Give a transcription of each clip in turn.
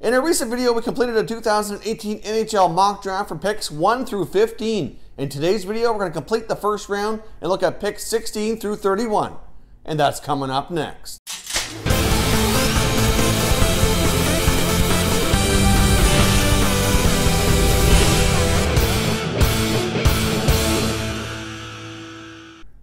In a recent video, we completed a 2018 NHL Mock Draft for picks 1 through 15. In today's video, we're going to complete the first round and look at picks 16 through 31. And that's coming up next.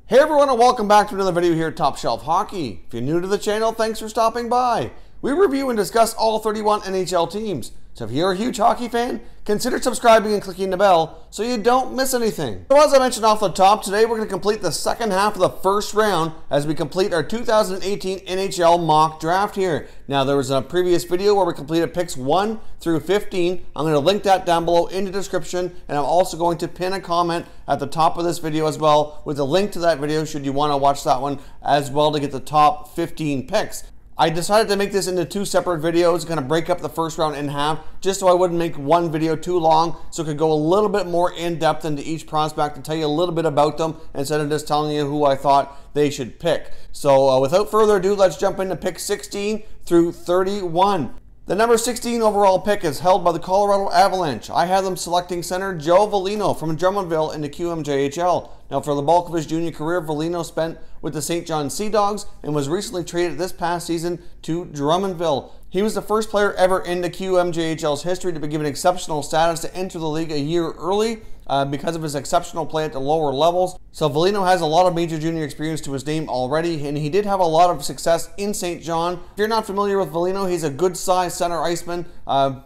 Hey everyone, and welcome back to another video here at Top Shelf Hockey. If you're new to the channel, thanks for stopping by. We review and discuss all 31 NHL teams. So if you're a huge hockey fan, consider subscribing and clicking the bell so you don't miss anything. So as I mentioned off the top, today we're going to complete the second half of the first round as we complete our 2018 NHL Mock Draft here. Now there was a previous video where we completed picks 1 through 15. I'm going to link that down below in the description, and I'm also going to pin a comment at the top of this video as well with a link to that video should you want to watch that one as well to get the top 15 picks. I decided to make this into two separate videos, going to break up the first round in half, just so I wouldn't make one video too long, so it could go a little bit more in-depth into each prospect and tell you a little bit about them, instead of just telling you who I thought they should pick. So without further ado, let's jump into pick 16 through 31. The number 16 overall pick is held by the Colorado Avalanche. I have them selecting center Joe Veleno from Drummondville in the QMJHL. Now, for the bulk of his junior career, Veleno spent with the St. John Sea Dogs and was recently traded this past season to Drummondville. He was the first player ever in the QMJHL's history to be given exceptional status to enter the league a year early because of his exceptional play at the lower levels. So Veleno has a lot of major junior experience to his name already, and he did have a lot of success in St. John. If you're not familiar with Veleno, he's a good-sized center iceman,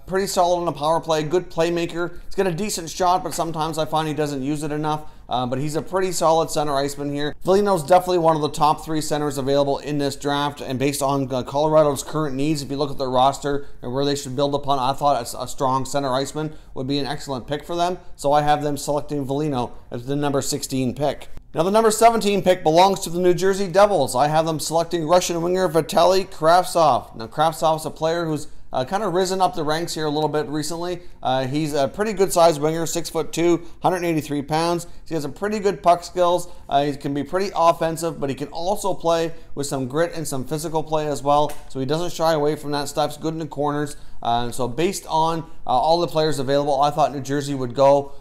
pretty solid on the power play, good playmaker. He's got a decent shot, but sometimes I find he doesn't use it enough. But he's a pretty solid center iceman here. Veleno's definitely one of the top 3 centers available in this draft, and based on Colorado's current needs, if you look at their roster and where they should build upon, I thought a strong center iceman would be an excellent pick for them. So I have them selecting Veleno as the number 16 pick. Now the number 17 pick belongs to the New Jersey Devils. I have them selecting Russian winger Vitaly Kravtsov. Now Kravtsov's a player who's kind of risen up the ranks here a little bit recently. He's a pretty good sized winger, 6'2", 183 pounds. He has some pretty good puck skills. He can be pretty offensive, but he can also play with some grit and some physical play as well. So he doesn't shy away from that stuff. He's good in the corners. So based on all the players available, I thought New Jersey would go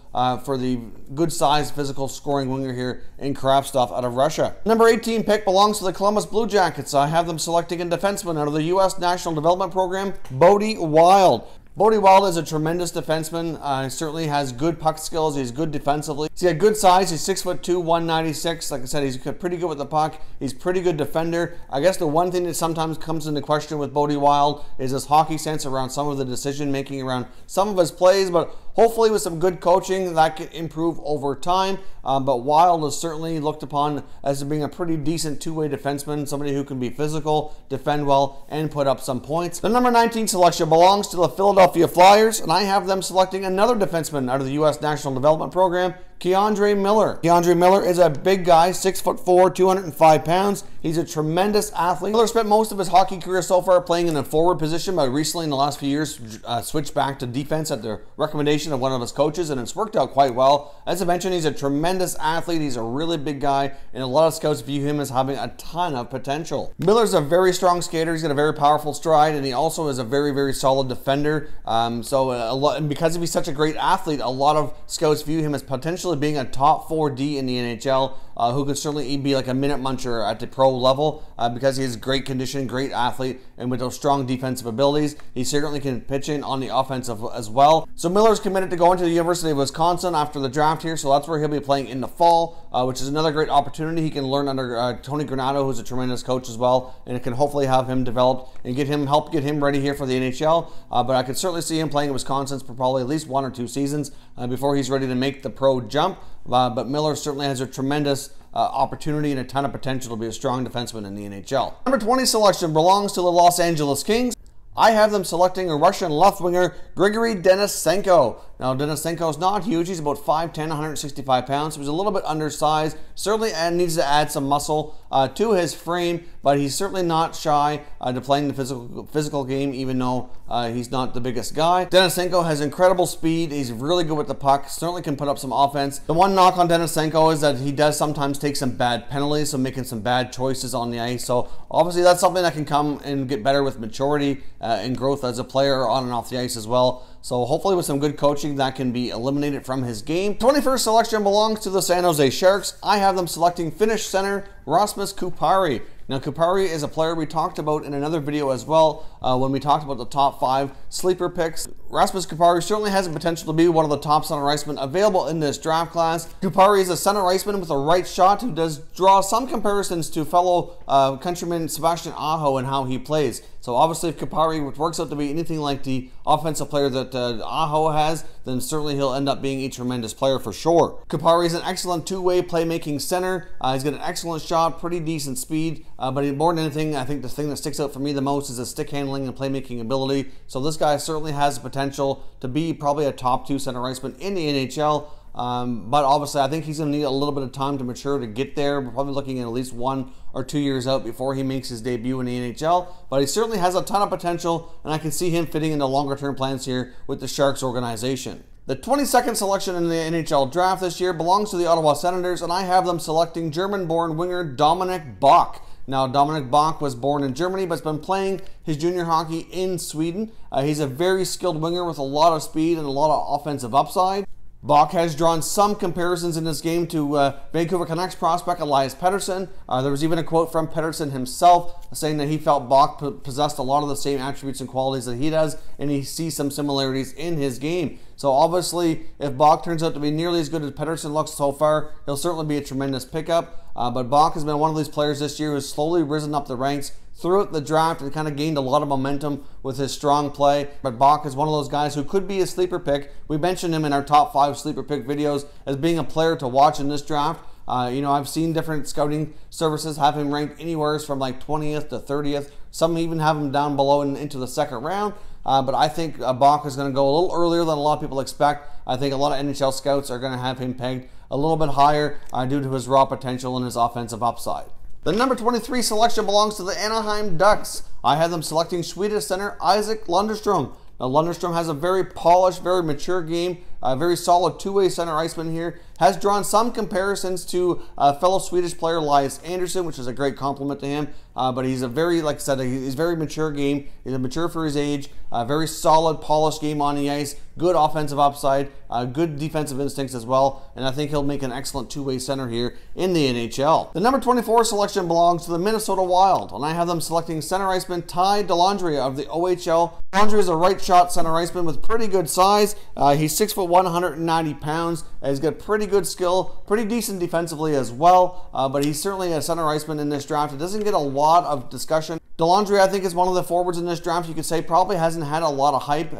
for the good-sized physical scoring winger here in Kravtsov out of Russia. Number 18 pick belongs to the Columbus Blue Jackets. I have them selecting a defenseman out of the U.S. National Development Program, Bodie Wild. Bodie Wild is a tremendous defenseman. He certainly has good puck skills. He's good defensively. He's got good size. He's 6'2", 196. Like I said, he's pretty good with the puck. He's pretty good defender. I guess the one thing that sometimes comes into question with Bodie Wild is his hockey sense around some of the decision making around some of his plays, but hopefully with some good coaching that could improve over time. But Wild is certainly looked upon as being a pretty decent two-way defenseman, somebody who can be physical, defend well, and put up some points. The number 19 selection belongs to the Philadelphia Flyers, and I have them selecting another defenseman out of the U.S. National Development Program, K'Andre Miller. K'Andre Miller is a big guy, 6'4", 205 pounds. He's a tremendous athlete. Miller spent most of his hockey career so far playing in a forward position, but recently in the last few years switched back to defense at the recommendation of one of his coaches, and it's worked out quite well. As I mentioned, he's a tremendous athlete. He's a really big guy, and a lot of scouts view him as having a ton of potential. Miller's a very strong skater. He's got a very powerful stride, and he also is a very, very solid defender. And because he's such a great athlete, a lot of scouts view him as potentially being a top 4D in the NHL, who could certainly be like a minute muncher at the pro level because he has great condition, great athlete, and with those strong defensive abilities, he certainly can pitch in on the offensive as well. So Miller's committed to going to the University of Wisconsin after the draft here, so that's where he'll be playing in the fall, which is another great opportunity. He can learn under Tony Granato, who's a tremendous coach as well, and it can hopefully have him develop and help get him ready here for the NHL. But I could certainly see him playing in Wisconsin for probably at least 1 or 2 seasons before he's ready to make the pro jump. But Miller certainly has a tremendous opportunity and a ton of potential to be a strong defenseman in the NHL. Number 20 selection belongs to the Los Angeles Kings. I have them selecting a Russian left winger, Grigory Denisenko. Now, Denisenko is not huge. He's about 5'10", 165 pounds. So he's a little bit undersized. Certainly needs to add some muscle to his frame, but he's certainly not shy to playing the physical game, even though he's not the biggest guy. Denisenko has incredible speed. He's really good with the puck. Certainly can put up some offense. The one knock on Denisenko is that he does sometimes take some bad penalties, so making some bad choices on the ice. So obviously that's something that can come and get better with maturity in growth as a player on and off the ice as well. So hopefully with some good coaching that can be eliminated from his game. 21st selection belongs to the San Jose Sharks. I have them selecting Finnish center Rasmus Kupari. Now, Kupari is a player we talked about in another video as well when we talked about the top 5 sleeper picks. Rasmus Kupari certainly has the potential to be one of the top center icemen available in this draft class. Kupari is a center iceman with a right shot who does draw some comparisons to fellow countryman Sebastian Aho and how he plays. So obviously if Kupari works out to be anything like the offensive player that Aho has, then certainly he'll end up being a tremendous player for sure. Kupari is an excellent two-way playmaking center. He's got an excellent shot, pretty decent speed, but more than anything, I think the thing that sticks out for me the most is his stick handling and playmaking ability. So this guy certainly has the potential to be probably a top 2 center iceman in the NHL. But obviously I think he's going to need a little bit of time to mature to get there. We're probably looking at least 1 or 2 years out before he makes his debut in the NHL. But he certainly has a ton of potential, and I can see him fitting into longer term plans here with the Sharks organization. The 22nd selection in the NHL draft this year belongs to the Ottawa Senators, and I have them selecting German-born winger Dominik Bokk. Now, Dominik Bokk was born in Germany, but has been playing his junior hockey in Sweden. He's a very skilled winger with a lot of speed and a lot of offensive upside. Bokk has drawn some comparisons in this game to Vancouver Canucks prospect Elias Pettersson. There was even a quote from Pettersson himself saying that he felt Bokk possessed a lot of the same attributes and qualities that he does, and he sees some similarities in his game. So obviously, if Bokk turns out to be nearly as good as Pettersson looks so far, he'll certainly be a tremendous pickup. But Bokk has been one of these players this year who's slowly risen up the ranks throughout the draft and kind of gained a lot of momentum with his strong play. But Bokk is one of those guys who could be a sleeper pick. We mentioned him in our top 5 sleeper pick videos as being a player to watch in this draft. You know, I've seen different scouting services have him ranked anywhere from like 20th to 30th. Some even have him down below and into the 2nd round. But I think Bokk is going to go a little earlier than a lot of people expect. I think a lot of NHL scouts are going to have him pegged a little bit higher due to his raw potential and his offensive upside. The number 23 selection belongs to the Anaheim Ducks. I have them selecting Swedish center Isaac Lundeström. Now, Lundeström has a very polished, very mature game, a very solid two-way center iceman here. Has drawn some comparisons to fellow Swedish player Elias Andersson, which is a great compliment to him. But he's a very, like I said, he's very mature game. He's mature for his age. Very solid, polished game on the ice. Good offensive upside. Good defensive instincts as well. And I think he'll make an excellent two-way center here in the NHL. The number 24 selection belongs to the Minnesota Wild, and I have them selecting center iceman Ty Dellandrea of the OHL. Dellandrea is a right shot center iceman with pretty good size. He's 6'1", 190 pounds. He's got pretty good skill, pretty decent defensively as well. But he's certainly a center iceman in this draft. It doesn't get a lot of discussion. Dellandrea, I think, is one of the forwards in this draft. You could say probably hasn't had a lot of hype.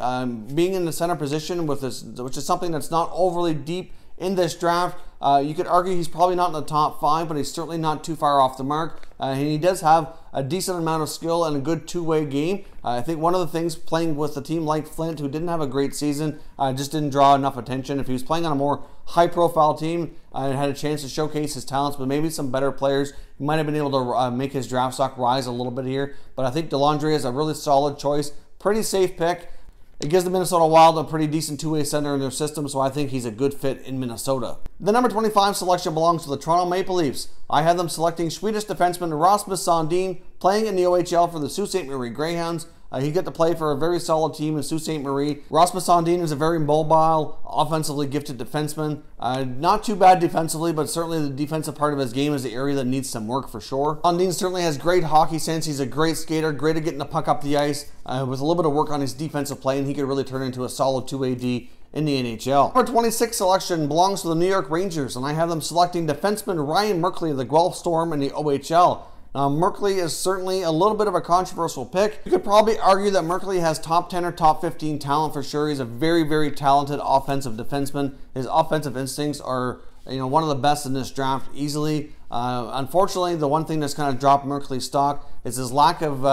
Being in the center position with this, which is something that's not overly deep in this draft. You could argue he's probably not in the top 5, but he's certainly not too far off the mark. And he does have a decent amount of skill and a good two-way game. I think one of the things playing with a team like Flint, who didn't have a great season, just didn't draw enough attention. If he was playing on a more high-profile team and had a chance to showcase his talents, but maybe some better players, he might have been able to make his draft stock rise a little bit here. But I think Dellandrea is a really solid choice, pretty safe pick. It gives the Minnesota Wild a pretty decent two-way center in their system, so I think he's a good fit in Minnesota. The number 25 selection belongs to the Toronto Maple Leafs. I have them selecting Swedish defenseman Rasmus Sandin, playing in the OHL for the Sault Ste. Marie Greyhounds. He got to play for a very solid team in Sault Ste. Marie. Rasmus Sandin is a very mobile, offensively gifted defenseman. Not too bad defensively, but certainly the defensive part of his game is the area that needs some work for sure. Sandin certainly has great hockey sense. He's a great skater, great at getting the puck up the ice. With a little bit of work on his defensive play, and he could really turn into a solid two-way D in the NHL. Number 26 selection belongs to the New York Rangers, and I have them selecting defenseman Ryan Merkley of the Guelph Storm in the OHL. Now, Merkley is certainly a little bit of a controversial pick. You could probably argue that Merkley has top 10 or top 15 talent for sure. He's a very, very talented offensive defenseman. His offensive instincts are, one of the best in this draft easily. Unfortunately, the one thing that's kind of dropped Merkley's stock is his lack of,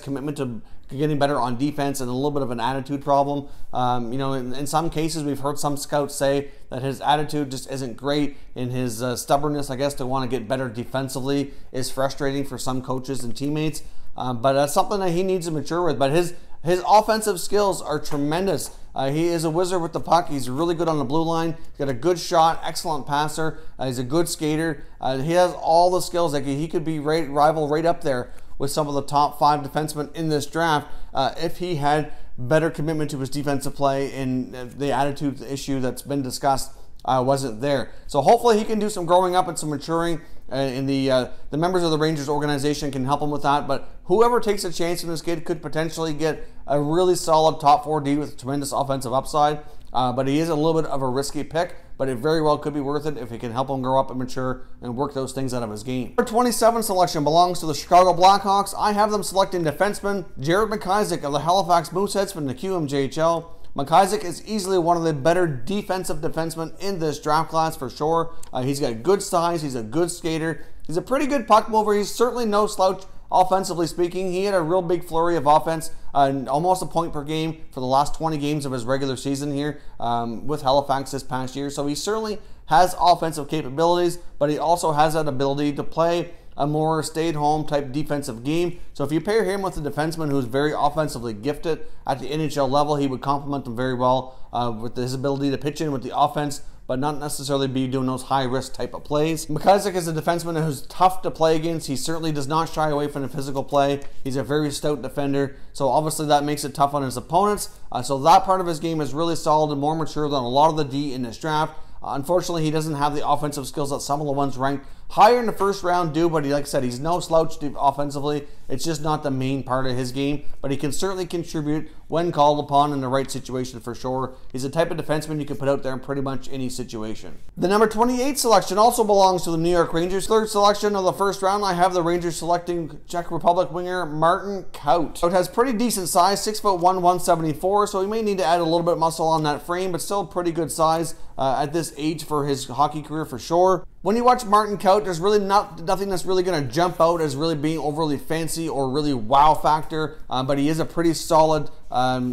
commitment to getting better on defense and a little bit of an attitude problem. In some cases, we've heard some scouts say that his attitude just isn't great, and his stubbornness, to want to get better defensively is frustrating for some coaches and teammates. But that's something that he needs to mature with. But his offensive skills are tremendous. He is a wizard with the puck. He's really good on the blue line. He's got a good shot, excellent passer. He's a good skater. He has all the skills. He could be rival right up there with some of the top 5 defensemen in this draft if he had better commitment to his defensive play, and the attitude issue that's been discussed wasn't there. So hopefully he can do some growing up and some maturing, and the members of the Rangers organization can help him with that. But whoever takes a chance in this kid could potentially get a really solid top 4 D with tremendous offensive upside. But he is a little bit of a risky pick, but it very well could be worth it if it can help him grow up and mature and work those things out of his game. Our 27 selection belongs to the Chicago Blackhawks. I have them selecting defenseman Jared McIsaac of the Halifax Mooseheads from the QMJHL. McIsaac is easily one of the better defensive defensemen in this draft class for sure. He's got good size, he's a good skater, he's a pretty good puck mover, he's certainly no slouch offensively speaking. He had a real big flurry of offense, almost a point per game for the last 20 games of his regular season here with Halifax this past year. So he certainly has offensive capabilities, but he also has that ability to play a more stay-at-home type defensive game. So if you pair him with a defenseman who's very offensively gifted at the NHL level, he would complement them very well with his ability to pitch in with the offense, but not necessarily be doing those high-risk type of plays. McIsaac is a defenseman who's tough to play against. He certainly does not shy away from the physical play. He's a very stout defender, so obviously that makes it tough on his opponents. So that part of his game is really solid and more mature than a lot of the D in this draft. Unfortunately, he doesn't have the offensive skills that some of the ones ranked higher in the first round do, but like I said, he's no slouch offensively. It's just not the main part of his game, but he can certainly contribute when called upon in the right situation for sure. He's the type of defenseman you can put out there in pretty much any situation. The number 28 selection also belongs to the New York Rangers. Third selection of the first round, I have the Rangers selecting Czech Republic winger Martin Kaut. Kaut has pretty decent size, 6'1", 174, so he may need to add a little bit of muscle on that frame, but still pretty good size at this age for his hockey career for sure. When you watch Martin Kaut, there's really nothing that's really going to jump out as really being overly fancy or really wow factor, but he is a pretty solid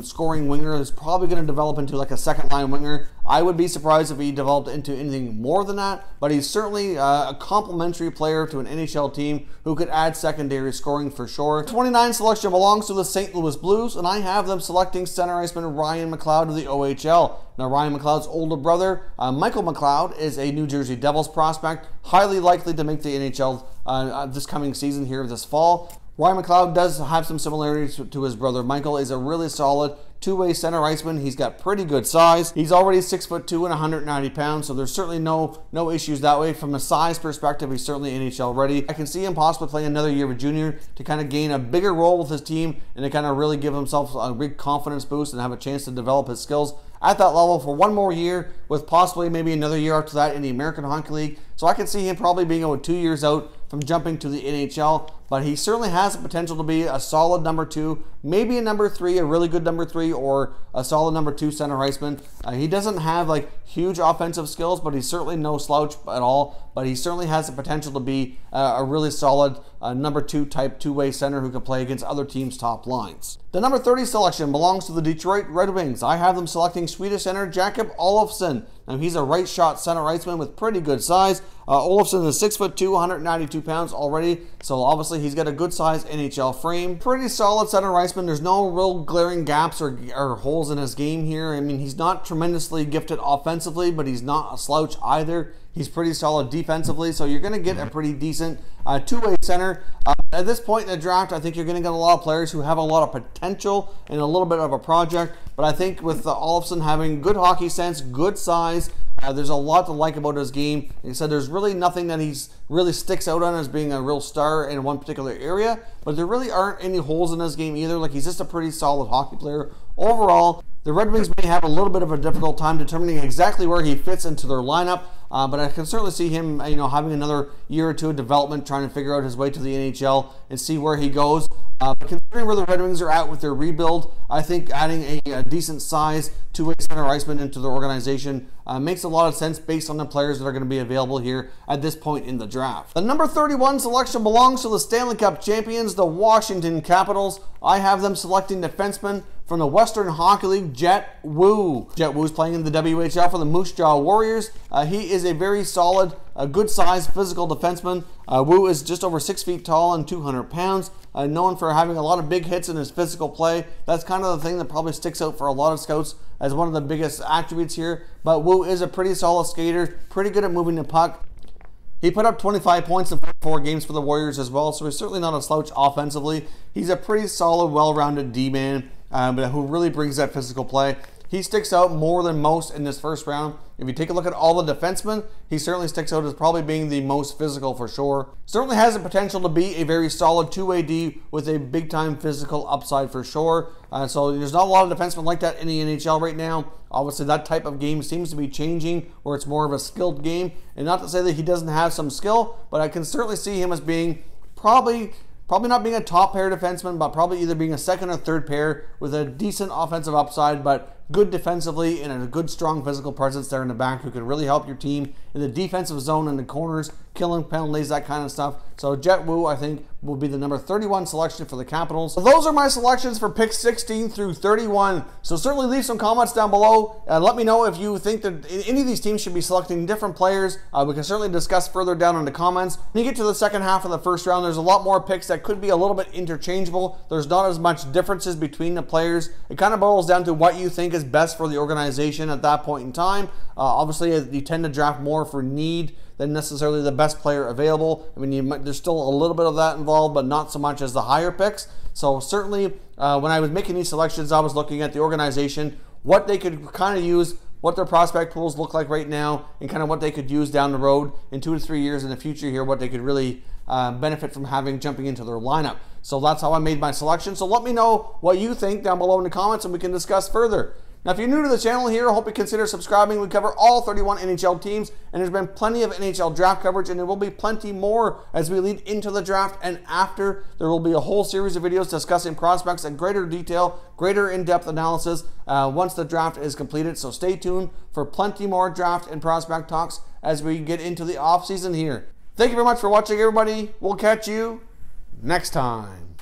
scoring winger. He's probably going to develop into like a second line winger. I would be surprised if he developed into anything more than that, but he's certainly a complementary player to an NHL team who could add secondary scoring for sure. 29 selection belongs to the St. Louis Blues, and I have them selecting center iceman Ryan McLeod of the OHL. Now, Ryan McLeod's older brother, Michael McLeod, is a New Jersey Devils prospect, highly likely to make the NHL this coming season here this fall. Ryan McLeod does have some similarities to his brother Michael. Is a really solid two-way center iceman. He's got pretty good size. He's already 6'2" and 190 pounds, so there's certainly no issues that way. From a size perspective, he's certainly NHL ready. I can see him possibly playing another year with junior to kind of gain a bigger role with his team and to kind of really give himself a big confidence boost and have a chance to develop his skills at that level for one more year, with possibly maybe another year after that in the American Hockey League. So I can see him probably being about 2 years out from jumping to the NHL, but he certainly has the potential to be a solid number 2, maybe a number 3, a really good number 3, or a solid number 2 center iceman. He doesn't have like huge offensive skills, but he's certainly no slouch at all, but he certainly has the potential to be a really solid number 2 type two-way center who can play against other teams' top lines. The number 30 selection belongs to the Detroit Red Wings. I have them selecting Swedish center Jakob Olofsson. Now, he's a right shot center iceman with pretty good size. Olofsson is 6'2", 192 pounds already, so obviously he's got a good size NHL frame. Pretty solid center iceman. There's no real glaring gaps or holes in his game here. I mean, he's not tremendously gifted offensively, but he's not a slouch either. He's pretty solid defensively, so you're going to get a pretty decent two-way center. At this point in the draft, I think you're going to get a lot of players who have a lot of potential and a little bit of a project, but I think with Olofsson having good hockey sense, good size, there's a lot to like about his game. Like I said, there's really nothing that he's really sticks out on as being a real star in one particular area, but there really aren't any holes in his game either. Like, he's just a pretty solid hockey player. Overall, the Red Wings may have a little bit of a difficult time determining exactly where he fits into their lineup, but I can certainly see him, having another year or two of development, trying to figure out his way to the NHL and see where he goes. But considering where the Red Wings are at with their rebuild, I think adding a decent size two-way center iceman into their organization makes a lot of sense based on the players that are going to be available here at this point in the draft. The number 31 selection belongs to the Stanley Cup champions, the Washington Capitals. I have them selecting defenseman from the Western Hockey League, Jet Wu. Jet Wu is playing in the WHL for the Moose Jaw Warriors. He is a very solid, good-sized physical defenseman. Wu is just over 6 feet tall and 200 pounds. Known for having a lot of big hits in his physical play. That's kind of the thing that probably sticks out for a lot of scouts as one of the biggest attributes here. But Wu is a pretty solid skater, pretty good at moving the puck. He put up 25 points in 4 games for the Warriors as well, so he's certainly not a slouch offensively. He's a pretty solid, well-rounded D-man, but who really brings that physical play. He sticks out more than most in this first round. If you take a look at all the defensemen, he certainly sticks out as probably being the most physical for sure. Certainly has the potential to be a very solid two-way D with a big-time physical upside for sure. So there's not a lot of defensemen like that in the NHL right now. Obviously, that type of game seems to be changing, where it's more of a skilled game. And not to say that he doesn't have some skill, but I can certainly see him as being probably not being a top pair defenseman, but probably either being a second or third pair with a decent offensive upside, but good defensively and a good strong physical presence there in the back who can really help your team in the defensive zone in the corners, killing penalties, that kind of stuff. So Jet Wu, I think, will be the number 31 selection for the Capitals. So those are my selections for picks 16 through 31. So certainly leave some comments down below and let me know if you think that any of these teams should be selecting different players. We can certainly discuss further down in the comments. When you get to the second half of the first round, there's a lot more picks that could be a little bit interchangeable. There's not as much differences between the players. It kind of boils down to what you think is best for the organization at that point in time. Obviously, you tend to draft more for need than necessarily the best player available. I mean, there's still a little bit of that involved, but not so much as the higher picks. So certainly, when I was making these selections, I was looking at the organization, what they could kind of use, what their prospect pools look like right now, and kind of what they could use down the road in 2 to 3 years in the future here, what they could really benefit from jumping into their lineup. So that's how I made my selection. So let me know what you think down below in the comments and we can discuss further. Now, if you're new to the channel here, I hope you consider subscribing. We cover all 31 NHL teams, and there's been plenty of NHL draft coverage, and there will be plenty more as we lead into the draft and after. There will be a whole series of videos discussing prospects in greater detail, greater in-depth analysis once the draft is completed. So stay tuned for plenty more draft and prospect talks as we get into the off-season here. Thank you very much for watching, everybody. We'll catch you next time.